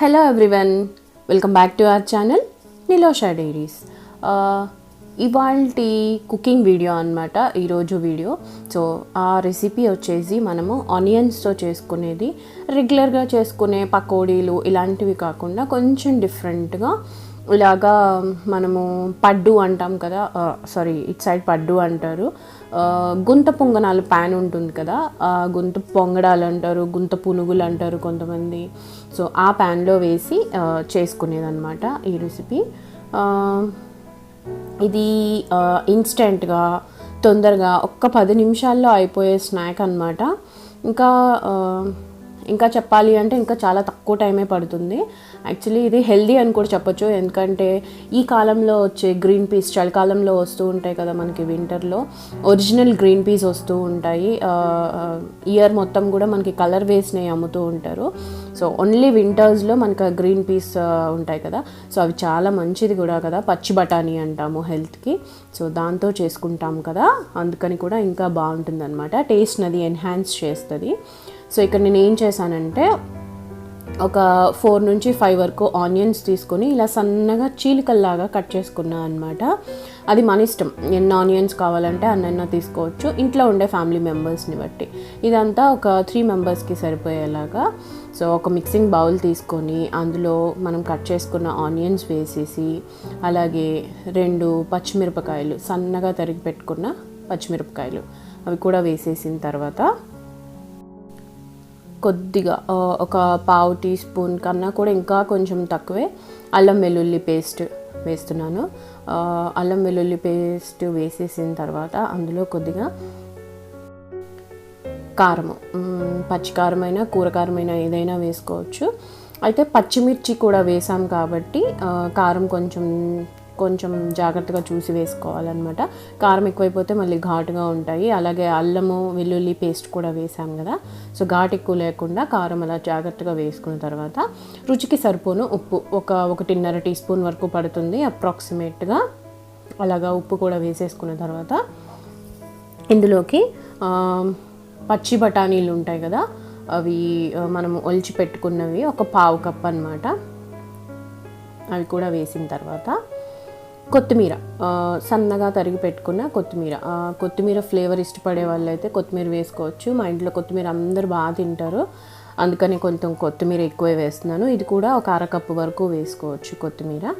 Hello everyone, welcome back to our channel Nilosha Diaries. ఇవాల్టి cooking video అనమాట ఈరోజు video. So ఆ recipe వచ్చేసి మనము ఆనియన్స్తో చేసుకునేది, రెగ్యులర్గా చేసుకునే పకోడీలు ఇలాంటివి కాకుండా కొంచెం డిఫరెంట్గా ఇలాగా మనము పడ్డు అంటాం కదా, సారీ ఇట్ సైడ్ పడ్డు అంటారు. గుంత పొంగనాలు ప్యాన్ ఉంటుంది కదా, గుంత పొంగడాలు అంటారు, గుంత పునుగులు అంటారు కొంతమంది. సో ఆ ప్యాన్లో వేసి చేసుకునేదన్నమాట ఈ రెసిపీ. ఇది ఇన్స్టెంట్గా తొందరగా ఒక్క 10 నిమిషాల్లో అయిపోయే స్నాక్ అన్నమాట. ఇంకా చెప్పాలి అంటే ఇంకా చాలా తక్కువ టైమే పడుతుంది. యాక్చువల్లీ ఇది హెల్దీ అని కూడా చెప్పొచ్చు, ఎందుకంటే ఈ కాలంలో వచ్చే గ్రీన్ పీస్ చలికాలంలో వస్తూ ఉంటాయి కదా, మనకి వింటర్లో ఒరిజినల్ గ్రీన్ పీస్ వస్తూ ఉంటాయి. ఇయర్ మొత్తం కూడా మనకి కలర్ వేసినవి అమ్ముతూ ఉంటారు. సో ఓన్లీ వింటర్స్లో మనకు గ్రీన్ పీస్ ఉంటాయి కదా, సో అవి చాలా మంచిది కూడా కదా, పచ్చి బఠానీ అంటాము హెల్త్కి. సో దాంతో చేసుకుంటాము కదా, అందుకని కూడా ఇంకా బాగుంటుంది అనమాట, టేస్ట్ అది ఎన్హాన్స్ చేస్తుంది. సో ఇక్కడ నేను ఏం చేశానంటే ఒక 4 నుంచి 5 వరకు ఆనియన్స్ తీసుకొని ఇలా సన్నగా చీలికల్లాగా కట్ చేసుకున్నాను అనమాట. అది మన ఇష్టం, ఎన్ని ఆనియన్స్ కావాలంటే అన్నైనా తీసుకోవచ్చు, ఇంట్లో ఉండే ఫ్యామిలీ మెంబర్స్ని బట్టి. ఇదంతా ఒక 3 మెంబర్స్కి సరిపోయేలాగా. సో ఒక మిక్సింగ్ బౌల్ తీసుకొని అందులో మనం కట్ చేసుకున్న ఆనియన్స్ వేసేసి, అలాగే 2 పచ్చిమిరపకాయలు సన్నగా తరిగి పెట్టుకున్న పచ్చిమిరపకాయలు అవి కూడా వేసేసిన తర్వాత కొద్దిగా ఒక 1/2 టీ స్పూన్ కన్నా కూడా ఇంకా కొంచెం తక్కువే అల్లం వెల్లుల్లి పేస్ట్ వేస్తున్నాను. అల్లం వెల్లుల్లి పేస్ట్ వేసేసిన తర్వాత అందులో కొద్దిగా కారము, పచ్చికారమైనా కూరకారమైనా ఏదైనా వేసుకోవచ్చు. అయితే పచ్చిమిర్చి కూడా వేసాం కాబట్టి కారం కొంచెం జాగ్రత్తగా చూసి వేసుకోవాలన్నమాట. కారం ఎక్కువైపోతే మళ్ళీ ఘాటుగా ఉంటాయి. అలాగే అల్లము వెల్లుల్లి పేస్ట్ కూడా వేసాం కదా, సో ఘాటు ఎక్కువ లేకుండా కారం అలా జాగ్రత్తగా వేసుకున్న తర్వాత రుచికి సరిపోను ఉప్పు ఒక 1.5 టీ స్పూన్ వరకు పడుతుంది అప్రాక్సిమేట్గా. అలాగా ఉప్పు కూడా వేసేసుకున్న తర్వాత ఇందులోకి పచ్చి బఠానీలు ఉంటాయి కదా, అవి మనము ఒలిచి పెట్టుకున్నవి ఒక 1/2 కప్ అన్నమాట. అవి కూడా వేసిన తర్వాత కొత్తిమీర, సన్నగా తరిగి పెట్టుకున్న కొత్తిమీర ఫ్లేవర్ ఇష్టపడే వాళ్ళు అయితే కొత్తిమీర వేసుకోవచ్చు. మా ఇంట్లో కొత్తిమీర అందరు బాగా తింటారు, అందుకని కొంచెం కొత్తిమీర ఎక్కువే వేస్తున్నాను. ఇది కూడా ఒక 1/2 కప్పు వరకు వేసుకోవచ్చు కొత్తిమీర.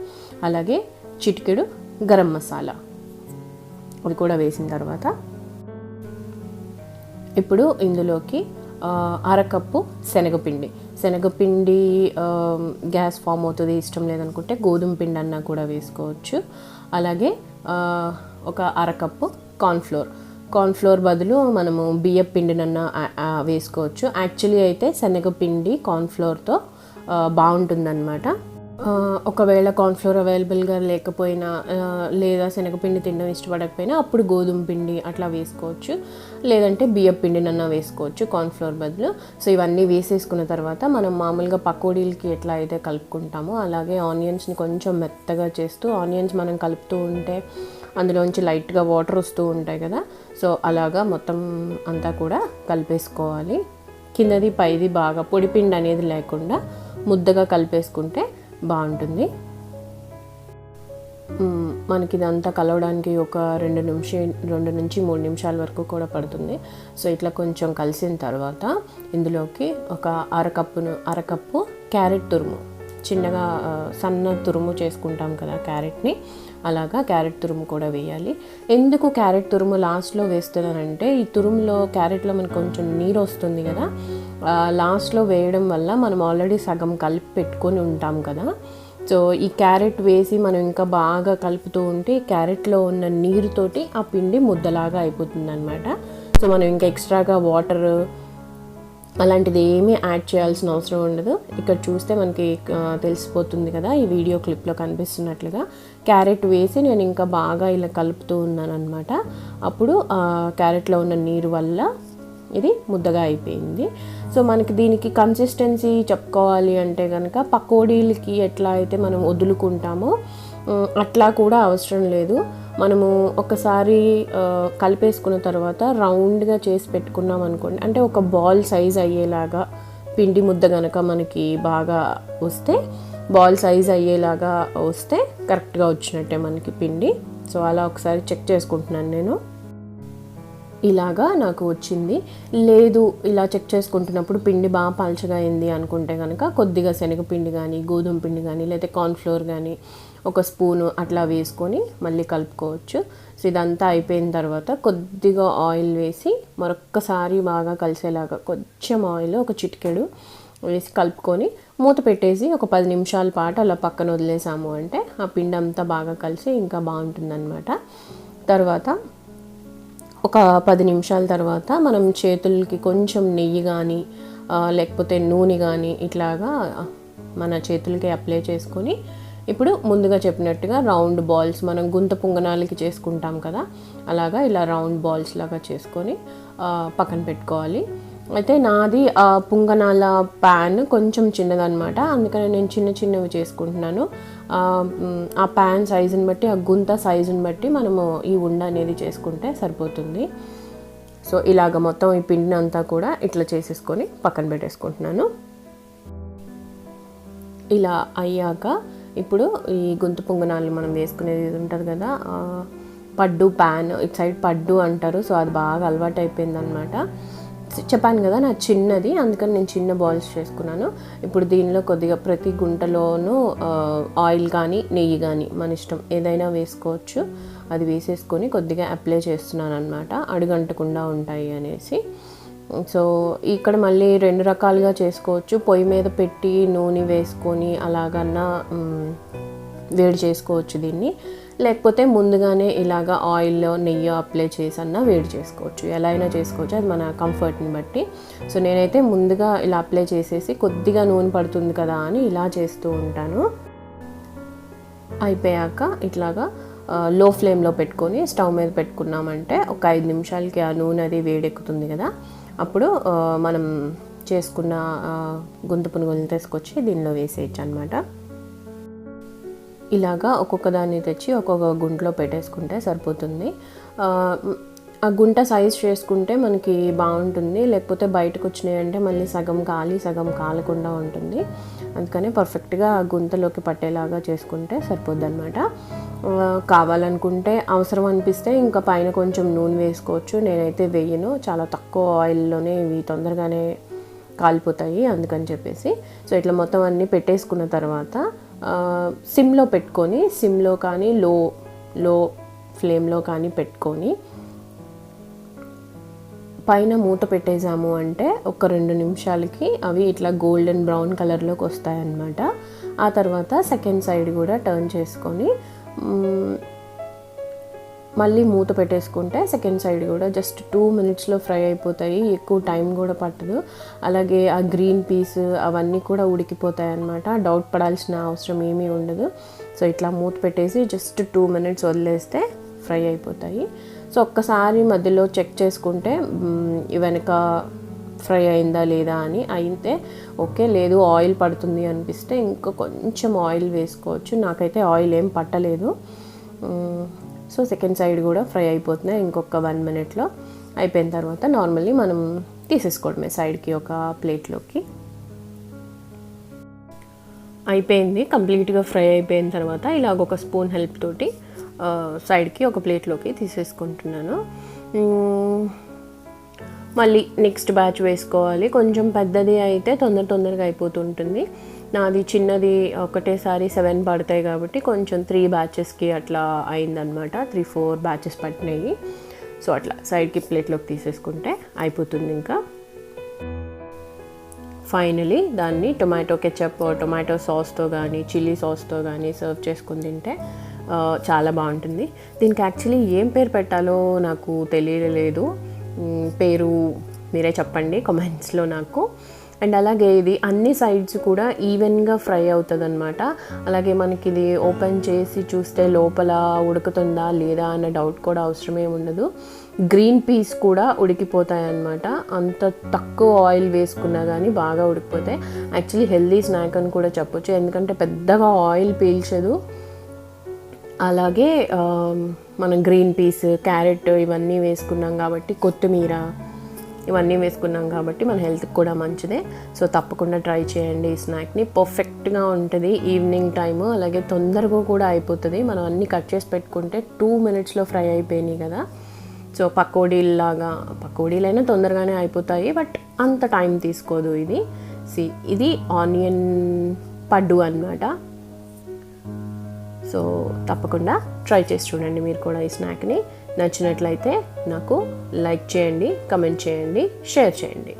అలాగే చిటికెడు గరం మసాలా అది కూడా వేసిన తర్వాత ఇప్పుడు ఇందులోకి 1/2 కప్పు శనగపిండి గ్యాస్ ఫామ్ అవుతుంది, ఇష్టం లేదనుకుంటే గోధుమ పిండి అన్నా కూడా వేసుకోవచ్చు. అలాగే ఒక 1/2 కప్పు కార్న్ఫ్లోర్ బదులు మనము బియ్యం పిండినన్నా వేసుకోవచ్చు. యాక్చువల్లీ అయితే శనగపిండి కార్న్ఫ్లోర్తో బాగుంటుందన్నమాట. ఒకవేళ కార్న్ఫ్లోర్ అవైలబుల్గా లేకపోయినా లేదా శనగపిండి తినడం ఇష్టపడకపోయినా అప్పుడు గోధుమ పిండి అట్లా వేసుకోవచ్చు, లేదంటే బియ్యం పిండినన్నా వేసుకోవచ్చు కార్న్ఫ్లోర్ బదులు. సో ఇవన్నీ వేసేసుకున్న తర్వాత మనం మామూలుగా పకోడీలకి ఎట్లా అయితే కలుపుకుంటామో అలాగే ఆనియన్స్ని కొంచెం మెత్తగా చేస్తూ, ఆనియన్స్ మనం కలుపుతూ ఉంటే అందులోంచి లైట్గా వాటర్ వస్తూ ఉంటాయి కదా, సో అలాగా మొత్తం అంతా కూడా కలిపేసుకోవాలి. కిందది పైది బాగా పొడిపిండి అనేది లేకుండా ముద్దగా కలిపేసుకుంటే బాగుంటుంది. మనకి ఇదంతా కలవడానికి ఒక 2 నుంచి 3 నిమిషాల వరకు కూడా పడుతుంది. సో ఇట్లా కొంచెం కలిసిన తర్వాత ఇందులోకి ఒక 1/2 కప్పు క్యారెట్ తురుము, చిన్నగా సన్న తురుము చేసుకుంటాం కదా క్యారెట్ని, అలాగా క్యారెట్ తురుము కూడా వేయాలి. ఎందుకు క్యారెట్ తురుము లాస్ట్లో వేస్తున్నానంటే ఈ తురుములో క్యారెట్లో మనకు కొంచెం నీరు వస్తుంది కదా, లాస్ట్లో వేయడం వల్ల మనం ఆల్రెడీ సగం కలిపి పెట్టుకొని ఉంటాం కదా, సో ఈ క్యారెట్ వేసి మనం ఇంకా బాగా కలుపుతూ ఉంటే క్యారెట్లో ఉన్న నీరుతోటి ఆ పిండి ముద్దలాగా అయిపోతుంది అనమాట. సో మనం ఇంకా ఎక్స్ట్రాగా వాటర్ అలాంటిది ఏమీ యాడ్ చేయాల్సిన అవసరం ఉండదు. ఇక్కడ చూస్తే మనకి తెలిసిపోతుంది కదా, ఈ వీడియో క్లిప్లో కనిపిస్తున్నట్లుగా క్యారెట్ వేసి నేను ఇంకా బాగా ఇలా కలుపుతూ ఉన్నాను అనమాట. అప్పుడు క్యారెట్లో ఉన్న నీరు వల్ల ఇది ముద్దగా అయిపోయింది. సో మనకి దీనికి కన్సిస్టెన్సీ చెప్పుకోవాలి అంటే కనుక పకోడీలకి ఎట్లా అయితే మనం వదులుకుంటామో అట్లా కూడా అవసరం లేదు. మనము ఒకసారి కలిపేసుకున్న తర్వాత రౌండ్గా చేసి పెట్టుకున్నాం అనుకోండి, అంటే ఒక బాల్ సైజ్ అయ్యేలాగా పిండి ముద్ద కనుక మనకి బాగా వస్తే, బాల్ సైజ్ అయ్యేలాగా వస్తే కరెక్ట్గా వచ్చినట్టే మనకి పిండి. సో అలా ఒకసారి చెక్ చేసుకుంటున్నాను నేను. ఇలాగా నాకు వచ్చింది. లేదు ఇలా చెక్ చేసుకుంటున్నప్పుడు పిండి బాగా పలచగా అయింది అనుకుంటే కనుక కొద్దిగా శనగపిండి కానీ, గోధుమ పిండి కానీ, లేదా కార్న్ఫ్లోర్ కానీ ఒక స్పూను అట్లా వేసుకొని మళ్ళీ కలుపుకోవచ్చు. సో ఇదంతా అయిపోయిన తర్వాత కొద్దిగా ఆయిల్ వేసి మరొక్కసారి బాగా కలిసేలాగా కొంచెం ఆయిల్, ఒక చిటికెడు వేసి కలుపుకొని మూత పెట్టేసి ఒక 10 నిమిషాల పాటు అలా పక్కన వదిలేసాము అంటే ఆ పిండి అంతా బాగా కలిసి ఇంకా బాగుంటుందన్నమాట. తర్వాత ఒక 10 నిమిషాల తర్వాత మనం చేతులకి కొంచెం నెయ్యి కానీ లేకపోతే నూనె కానీ ఇట్లాగా మన చేతులకి అప్లై చేసుకొని, ఇప్పుడు ముందుగా చెప్పినట్టుగా రౌండ్ బాల్స్ మనం గుంత పొంగనాలకి చేసుకుంటాం కదా, అలాగా ఇలా రౌండ్ బాల్స్ లాగా చేసుకొని పక్కన పెట్టుకోవాలి. అయితే నాది ఆ పొంగనాల ప్యాన్ కొంచెం చిన్నదనమాట, అందుకని నేను చిన్నవి చేసుకుంటున్నాను. ఆ ప్యాన్ సైజుని బట్టి, ఆ గుంత సైజుని బట్టి మనము ఈ ఉండ అనేది చేసుకుంటే సరిపోతుంది. సో ఇలాగ మొత్తం ఈ పిండిని అంతా కూడా ఇట్లా చేసేసుకొని పక్కన పెట్టేసుకుంటున్నాను. ఇలా అయ్యాక ఇప్పుడు ఈ గుంత పొంగనాలు మనం వేసుకునేది ఉంటుంది కదా, పడ్డు ప్యాన్, ఇటు సైడ్ పడ్డు అంటారు. సో అది బాగా అలవాటు అయిపోయిందనమాట. చెప్పాను కదా నా చిన్నది, అందుకని నేను చిన్న బాల్స్ చేసుకున్నాను. ఇప్పుడు దీనిలో కొద్దిగా ప్రతి గుంటలోనూ ఆయిల్ కానీ నెయ్యి కానీ మన ఇష్టం ఏదైనా వేసుకోవచ్చు. అది వేసేసుకొని కొద్దిగా అప్లై చేస్తున్నాను అనమాట, అడుగంటకుండా ఉంటాయి అనేసి. సో ఇక్కడ మళ్ళీ 2 రకాలుగా చేసుకోవచ్చు. పొయ్యి మీద పెట్టి నూనె వేసుకొని అలాగన్నా వేడి చేసుకోవచ్చు దీన్ని, లేకపోతే ముందుగానే ఇలాగ ఆయిల్లో నెయ్యి అప్లై చేసి అన్నా వేడి చేసుకోవచ్చు. ఎలా అయినా చేసుకోవచ్చు, అది మన కంఫర్ట్ని బట్టి. సో నేనైతే ముందుగా ఇలా అప్లై చేసేసి కొద్దిగా నూనె పడుతుంది కదా అని ఇలా చేస్తూ ఉంటాను. అయిపోయాక ఇట్లాగా లో ఫ్లేమ్లో పెట్టుకొని స్టవ్ మీద పెట్టుకున్నామంటే ఒక 5 నిమిషాలకి ఆ నూనె అది వేడెక్కుతుంది కదా, అప్పుడు మనం చేసుకున్న గుంత పునుగులు తీసుకొచ్చి దీనిలో వేసేయచ్చు అనమాట. ఇలాగా ఒక్కొక్క దాన్ని తెచ్చి ఒక్కొక్క గుంటలో పెట్టేసుకుంటే సరిపోతుంది. ఆ గుంట సైజ్ చేసుకుంటే మనకి బాగుంటుంది, లేకపోతే బయటకు వచ్చినాయంటే మళ్ళీ సగం కాలి సగం కాలకుండా ఉంటుంది. అందుకని పర్ఫెక్ట్గా గుంతలోకి పట్టేలాగా చేసుకుంటే సరిపోద్ది అనమాట. కావాలనుకుంటే అవసరం అనిపిస్తే ఇంకా పైన కొంచెం నూనె వేసుకోవచ్చు. నేనైతే వేయను, చాలా తక్కువ ఆయిల్లోనే ఇవి తొందరగానే కాలిపోతాయి అందుకని చెప్పేసి. సో ఇట్లా మొత్తం అన్నీ పెట్టేసుకున్న తర్వాత సిమ్లో పెట్టుకొని, సిమ్లో కానీ లో ఫ్లేమ్లో కానీ పెట్టుకొని పైన మూత పెట్టేసాము అంటే ఒక 2 నిమిషాలకి అవి ఇట్లా గోల్డెన్ బ్రౌన్ కలర్లోకి వస్తాయన్నమాట. ఆ తర్వాత సెకండ్ సైడ్ కూడా టర్న్ చేసుకొని మళ్ళీ మూత పెట్టేసుకుంటే సెకండ్ సైడ్ కూడా జస్ట్ 2 మినిట్స్లో ఫ్రై అయిపోతాయి, ఎక్కువ టైం కూడా పట్టదు. అలాగే ఆ గ్రీన్ పీస్ అవన్నీ కూడా ఉడికిపోతాయి అన్నమాట, డౌట్ పడాల్సిన అవసరం ఏమీ ఉండదు. సో ఇట్లా మూత పెట్టేసి జస్ట్ 2 మినిట్స్ వదిలేస్తే ఫ్రై అయిపోతాయి. సో ఒక్కసారి మధ్యలో చెక్ చేసుకుంటే వెనక ఫ్రై అయిందా లేదా అని, అయితే ఓకే, లేదు ఆయిల్ పడుతుంది అనిపిస్తే ఇంకా కొంచెం ఆయిల్ వేసుకోవచ్చు. నాకైతే ఆయిల్ ఏం పట్టలేదు. సో సెకండ్ సైడ్ కూడా ఫ్రై అయిపోతున్నాయి. ఇంకొక 1 మినిట్లో అయిపోయిన తర్వాత నార్మల్లీ మనం తీసేసుకోవడమే సైడ్కి ఒక ప్లేట్లోకి. అయిపోయింది, కంప్లీట్గా ఫ్రై అయిపోయిన తర్వాత ఇలాగ ఒక స్పూన్ హెల్ప్ తోటి సైడ్కి ఒక ప్లేట్లోకి తీసేసుకుంటున్నాను. మళ్ళీ నెక్స్ట్ బ్యాచ్ వేసుకోవాలి. కొంచెం పెద్దది అయితే తొందరగా అయిపోతుంటుంది. నాది చిన్నది ఒకటేసారి 7 పడతాయి కాబట్టి కొంచెం 3 బ్యాచెస్కి అట్లా అయిందనమాట, 3-4 బ్యాచెస్ పట్టినాయి. సో అట్లా సైడ్కి ప్లేట్లోకి తీసేసుకుంటే అయిపోతుంది. ఇంకా ఫైనలీ దాన్ని టొమాటో కెచప్, టొమాటో సాస్తో కానీ చిల్లీ సాస్తో కానీ సర్వ్ చేసుకుని తింటే చాలా బాగుంటుంది. దీనికి యాక్చువల్లీ ఏం పేరు పెట్టాలో నాకు తెలియలేదు, పేరు మీరే చెప్పండి కామెంట్స్లో నాకు. అండ్ అలాగే ఇది అన్ని సైడ్స్ కూడా ఈవెన్గా ఫ్రై అవుతుంది అనమాట. అలాగే మనకి ఇది ఓపెన్ చేసి చూస్తే లోపల ఉడుకుతుందా లేదా అన్న డౌట్ కూడా అవసరమే ఉండదు. గ్రీన్ పీస్ కూడా ఉడికిపోతాయి అన్నమాట, అంత తక్కువ ఆయిల్ వేసుకున్నా కానీ బాగా ఉడికిపోతాయి. యాక్చువల్లీ హెల్దీ స్నాక్ అని కూడా చెప్పొచ్చు, ఎందుకంటే పెద్దగా ఆయిల్ పీల్చదు. అలాగే మనం గ్రీన్ పీస్, క్యారెట్ ఇవన్నీ వేసుకున్నాం కాబట్టి, కొత్తిమీర ఇవన్నీ వేసుకున్నాం కాబట్టి మన హెల్త్కి కూడా మంచిదే. సో తప్పకుండా ట్రై చేయండి ఈ స్నాక్ని. పర్ఫెక్ట్గా ఉంటుంది ఈవినింగ్ టైము, అలాగే తొందరగా కూడా అయిపోతుంది. మనం అన్నీ కట్ చేసి పెట్టుకుంటే 2 minutesలో ఫ్రై అయిపోయినాయి కదా. సో పకోడీలైనా తొందరగానే అయిపోతాయి, బట్ అంత టైం తీసుకోదు ఇది. ఇది ఆనియన్ పడ్డు అన్నమాట. సో తప్పకుండా ట్రై చేసి చూడండి మీరు కూడా ఈ స్నాక్ని. నచ్చినట్లయితే నాకు లైక్ చేయండి, కమెంట్ చేయండి, షేర్ చేయండి.